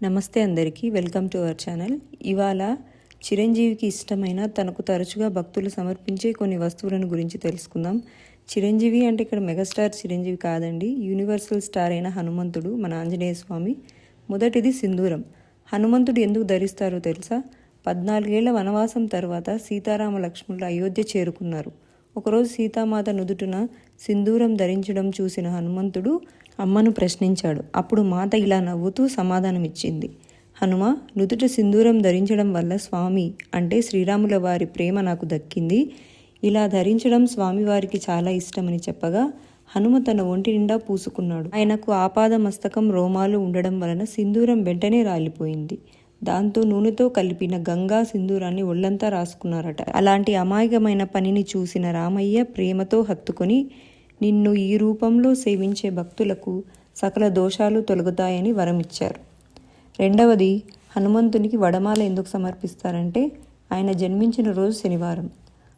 నమస్తే అందరికీ, welcome to our channel. ఇవాళ చిరంజీవికి ఇష్టమైన తనకు తరచుగా భక్తులు సమర్పించే కొన్ని వస్తువులను గురించి తెలుసుకుందాం. చిరంజీవి అంటే ఇక్కడ మెగాస్టార్ చిరంజీవి కాదండి, యూనివర్సల్ స్టార్ అయిన హనుమంతుడు, మన ఆంజనేయ స్వామి. మొదటిది సింధూరం. హనుమంతుడు ఎందుకు ధరిస్తారో తెలుసా? 14 ఏళ్ల వనవాసం తర్వాత సీతారామ లక్ష్మణులు అయోధ్య చేరుకున్నారు. ఒకరోజు సీతామాత నుదుటిన సింధూరం ధరించడం చూసిన హనుమంతుడు అమ్మను ప్రశ్నించాడు. అప్పుడు మాత ఇలా నవ్వుతూ సమాధానమిచ్చింది. హనుమ, నుదుట సింధూరం ధరించడం వల్ల స్వామి అంటే శ్రీరాముల వారి ప్రేమ నాకు దక్కింది. ఇలా ధరించడం స్వామివారికి చాలా ఇష్టమని చెప్పగా హనుమ తన ఒంటి నిండా పూసుకున్నాడు. ఆయనకు ఆపాద మస్తకం రోమాలు ఉండడం వలన సింధూరం వెంటనే రాలిపోయింది. దాంతో నూనెతో కలిపిన గంగా సింధూరాన్ని ఒళ్లంతా రాసుకున్నారట. అలాంటి అమాయకమైన పనిని చూసిన రామయ్య ప్రేమతో హత్తుకొని, నిన్ను ఈ రూపంలో సేవించే భక్తులకు సకల దోషాలు తొలగుతాయని వరమిచ్చారు. రెండవది, హనుమంతునికి వడమాల ఎందుకు సమర్పిస్తారంటే ఆయన జన్మించిన రోజు శనివారం.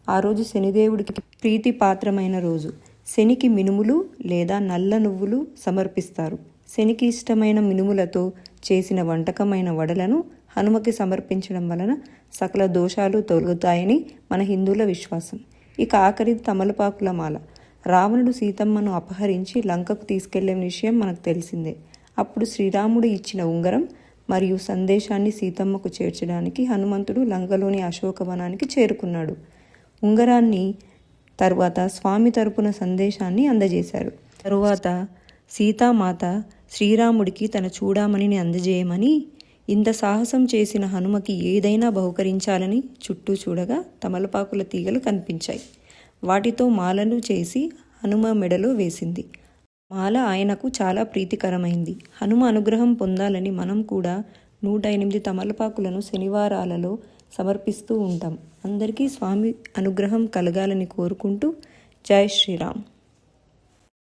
ఆ రోజు శనిదేవుడికి ప్రీతిపాత్రమైన రోజు. శనికి మినుములు లేదా నల్ల నువ్వులు సమర్పిస్తారు. శనికి ఇష్టమైన మినుములతో చేసిన వంటకమైన వడలను హనుమకి సమర్పించడం వలన సకల దోషాలు తొలగుతాయని మన హిందువుల విశ్వాసం. ఇక ఆఖరిది తమలపాకుల మాల. రావణుడు సీతమ్మను అపహరించి లంకకు తీసుకెళ్లే విషయం మనకు తెలిసిందే. అప్పుడు శ్రీరాముడు ఇచ్చిన ఉంగరం మరియు సందేశాన్ని సీతమ్మకు చేర్చడానికి హనుమంతుడు లంకలోని అశోకవనానికి చేరుకున్నాడు. ఉంగరాన్ని తరువాత స్వామి తరపున సందేశాన్ని అందజేశారు. తరువాత సీతామాత శ్రీరాముడికి తన చూడామణిని అందజేయమని, ఇంత సాహసం చేసిన హనుమకి ఏదైనా బహుకరించాలని చుట్టూ చూడగా తమలపాకుల తీగలు కనిపించాయి. వాటితో మాలను చేసి హనుమ మెడలో వేసింది. మాల ఆయనకు చాలా ప్రీతికరమైంది. హనుమ అనుగ్రహం పొందాలని మనం కూడా 108 తమలపాకులను శనివారాలలో సమర్పిస్తూ ఉంటాం. అందరికీ స్వామి అనుగ్రహం కలగాలని కోరుకుంటూ జై శ్రీరామ్.